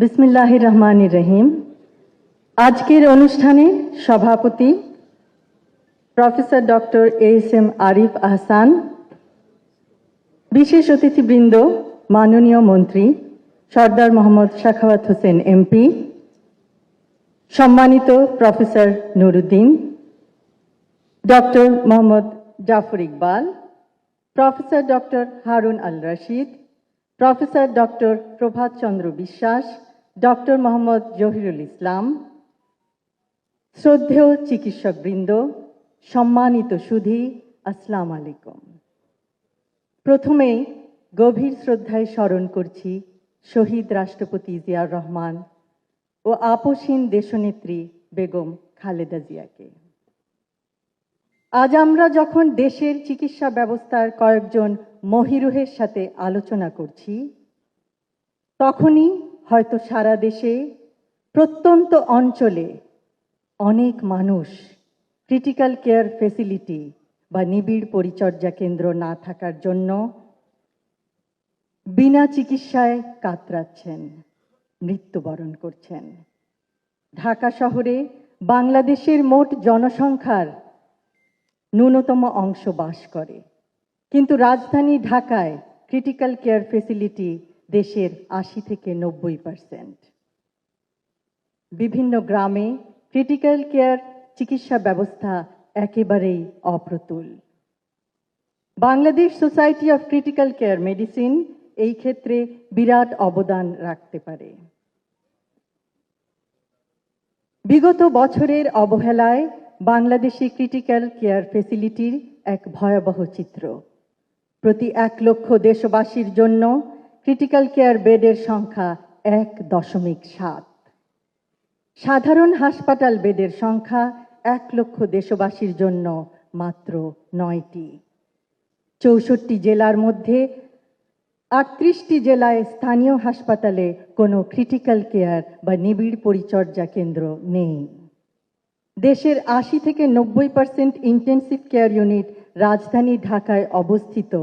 বিসমিল্লাহির রহমানির রহিম। আজকের অনুষ্ঠানে সভাপতি professor doctor S M. Arif Ahsan, বিশেষ অতিথিবৃন্দ, মাননীয় মন্ত্রী সর্দার মোহাম্মদ সাখাওয়াত হোসেন এমপি, সম্মানিত professor Nuruddin, doctor Mohammad Zafar Iqbal, professor doctor Harun Al Rashid, professor doctor Provat Chandra Biswas, doctor Mohammad Zahirul ইসলাম, শ্রদ্ধেয় চিকিৎসকবৃন্দ, সম্মানিত সুধী, আসসালামু আলাইকুম। প্রথমেই গভীর শ্রদ্ধায় স্মরণ করছি শহীদ রাষ্ট্রপতি জিয়াউর রহমান ও আপসহীন দেশনেত্রী বেগম খালেদা জিয়াকে। আজ আমরা যখন দেশের চিকিৎসা ব্যবস্থার কয়েকজন মহিরুহের সাথে আলোচনা করছি, তখনই হয়তো সারা দেশে প্রত্যন্ত অঞ্চলে অনেক মানুষ ক্রিটিক্যাল কেয়ার ফেসিলিটি বা নিবিড় পরিচর্যা কেন্দ্র না থাকার জন্য বিনা চিকিৎসায় কাতরাচ্ছেন, মৃত্যুবরণ করছেন। ঢাকা শহরে বাংলাদেশের মোট জনসংখ্যার ন্যূনতম অংশ বাস করে, কিন্তু রাজধানী ঢাকায় ক্রিটিক্যাল কেয়ার ফেসিলিটি দেশের ৮০ থেকে ৯০%। বিভিন্ন গ্রামে ক্রিটিক্যাল কেয়ার চিকিৎসা ব্যবস্থা একেবারেই অপ্রতুল। Bangladesh society of critical care medicine এই ক্ষেত্রে বিরাট অবদান রাখতে পারে। বিগত বছরের অবহেলায় বাংলাদেশে ক্রিটিক্যাল কেয়ার ফেসিলিটির এক ভয়াবহ চিত্র। প্রতি ১ লক্ষ দেশবাসীর জন্য ক্রিটিক্যাল কেয়ার বেডের সংখ্যা ১.৭। সাধারণ হাসপাতাল বেডের সংখ্যা ১ লক্ষ দেশবাসীর জন্য মাত্র ৯টি। ৬৪ জেলার মধ্যে ৩৮টি জেলায় স্থানীয় হাসপাতালে কোনো ক্রিটিক্যাল কেয়ার বা নিবিড় পরিচর্যা কেন্দ্র নেই। দেশের ৮০ থেকে ৯০% ইন্টেন্সিভ কেয়ার ইউনিট রাজধানী ঢাকায় অবস্থিত,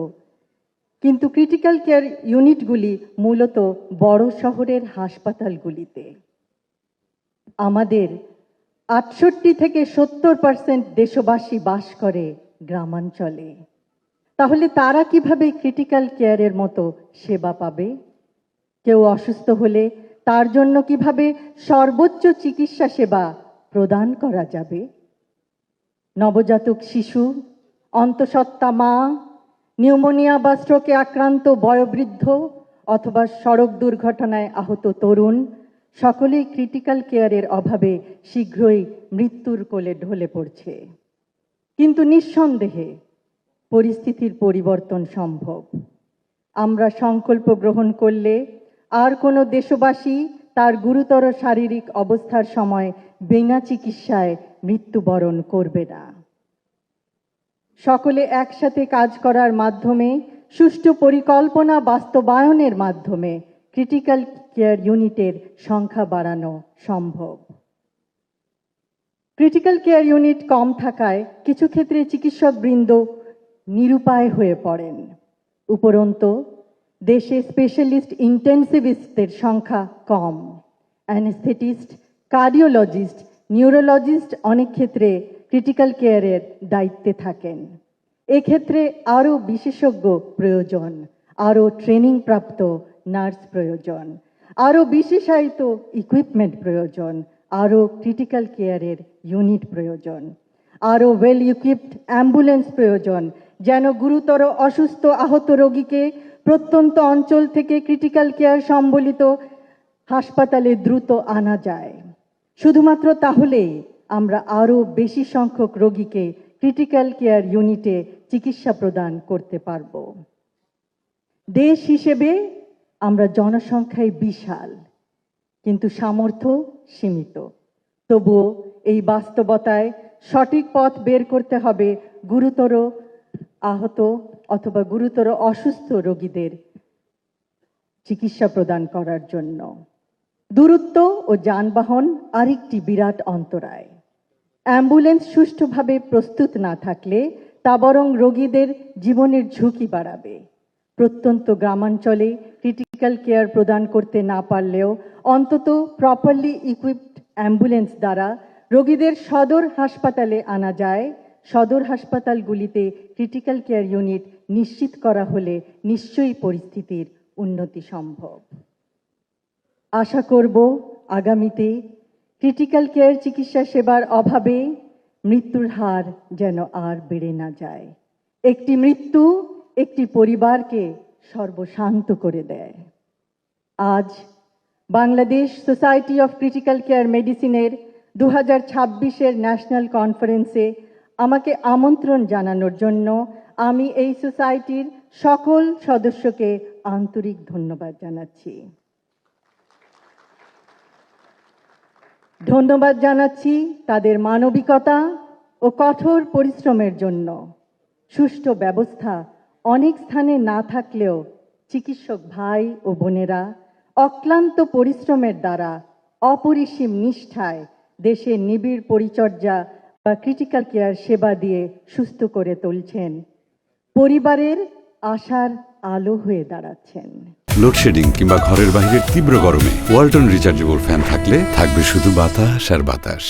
কিন্তু ক্রিটিক্যাল কেয়ার ইউনিটগুলি মূলত বড় শহরের হাসপাতালগুলিতে। আমাদের ৬৮ থেকে ৭০% দেশবাসী বাস করে গ্রামাঞ্চলে। তাহলে তারা কিভাবে ক্রিটিক্যাল কেয়ারের মতো সেবা পাবে? কেউ অসুস্থ হলে তার জন্য কিভাবে সর্বোচ্চ চিকিৎসা সেবা প্রদান করা যাবে? নবজাতক শিশু, অন্তঃসত্ত্বা মা, নিউমোনিয়া বা স্ট্রোকে আক্রান্ত বয়োবৃদ্ধ অথবা সড়ক দুর্ঘটনায় আহত তরুণ, সকলেই ক্রিটিক্যাল কেয়ারের অভাবে শীঘ্রই মৃত্যুর কোলে ঢলে পড়ছে। কিন্তু নিঃসন্দেহে পরিস্থিতির পরিবর্তন সম্ভব। আমরা সংকল্প গ্রহণ করলে আর কোনো দেশবাসী তার গুরুতর শারীরিক অবস্থার সময় বিনা চিকিৎসায় মৃত্যুবরণ করবে না। সকলে একসাথে কাজ করার মাধ্যমে, সুষ্ঠু পরিকল্পনা বাস্তবায়নের মাধ্যমে ক্রিটিক্যাল কেয়ার ইউনিটের সংখ্যা বাড়ানো সম্ভব। ক্রিটিক্যাল কেয়ার ইউনিট কম থাকায় কিছু ক্ষেত্রে চিকিৎসকবৃন্দ নিরুপায় হয়ে পড়েন। উপরন্তু দেশে স্পেশালিস্ট ইন্টেন্সিভিস্টদের সংখ্যা কম। অ্যানেস্থেটিস্ট, কার্ডিওলজিস্ট, নিউরোলজিস্ট অনেক ক্ষেত্রে ক্রিটিক্যাল কেয়ারের দায়িত্বে থাকেন। এক্ষেত্রে আরও বিশেষজ্ঞ প্রয়োজন, আরও ট্রেনিং প্রাপ্ত নার্স প্রয়োজন, আরও বিশেষায়িত ইকুইপমেন্ট প্রয়োজন, আরও ক্রিটিক্যাল কেয়ারের ইউনিট প্রয়োজন, আরও ওয়েল ইকুইপড অ্যাম্বুলেন্স প্রয়োজন, যেন গুরুতর অসুস্থ আহত রোগীকে প্রত্যন্ত অঞ্চল থেকে ক্রিটিক্যাল কেয়ার সম্বলিত হাসপাতালে দ্রুত আনা যায়। শুধুমাত্র তাহলেই আমরা আরও বেশি সংখ্যক রোগীকে ক্রিটিক্যাল কেয়ার ইউনিটে চিকিৎসা প্রদান করতে পারব। দেশ হিসেবে আমরা জনসংখ্যায় বিশাল, কিন্তু সামর্থ্য সীমিত। তবুও এই বাস্তবতায় সঠিক পথ বের করতে হবে গুরুতর আহত অথবা গুরুতর অসুস্থ রোগীদের চিকিৎসা প্রদান করার জন্য। দূরত্ব ও যানবাহন আরেকটি বিরাট অন্তরায়। অ্যাম্বুলেন্স সুষ্ঠুভাবে প্রস্তুত না থাকলে তা বরং রোগীদের জীবনের ঝুঁকি বাড়াবে। প্রত্যন্ত গ্রামাঞ্চলে ক্রিটিক্যাল ক্রিটিক্যাল কেয়ার প্রদান করতে না পারলেও অন্তত প্রপারলি ইকুইপড অ্যাম্বুলেন্স দ্বারা রোগীদের সদর হাসপাতালে আনা যায়, সদর হাসপাতালগুলিতে ক্রিটিক্যাল কেয়ার ইউনিট নিশ্চিত করা হলে নিশ্চয়ই পরিস্থিতির উন্নতি সম্ভব। আশা করব আগামীতে ক্রিটিক্যাল কেয়ার চিকিৎসা সেবার অভাবে মৃত্যুর হার যেন আর বেড়ে না যায়। একটি মৃত্যু একটি পরিবারকে সর্বশান্ত করে দেয়। আজ Bangladesh society of critical care মেডিসিনের 2026-এর ন্যাশনাল কনফারেন্সে আমাকে আমন্ত্রণ জানানোর জন্য আমি এই সোসাইটির সকল সদস্যকে আন্তরিক ধন্যবাদ জানাচ্ছি। ধন্যবাদ জানাচ্ছি তাদের মানবিকতা ও কঠোর পরিশ্রমের জন্য। সুষ্ঠু ব্যবস্থা অনেক স্থানে না থাকলেও চিকিৎসক ভাই ও বোনেরা অক্লান্ত পরিশ্রমের দ্বারা অপরিসীম নিষ্ঠায় দেশের নিবিড় পরিচর্যা বা ক্রিটিক্যাল কেয়ার সেবা দিয়ে সুস্থ করে তুলছেন, পরিবারের আশার আলো হয়ে দাঁড়াচ্ছেন। লোডশেডিং কিংবা ঘরের বাইরের তীব্র গরমে ওয়ালটন রিচার্জেবল ফ্যান থাকলে থাকবে শুধু বাতাস আর বাতাস।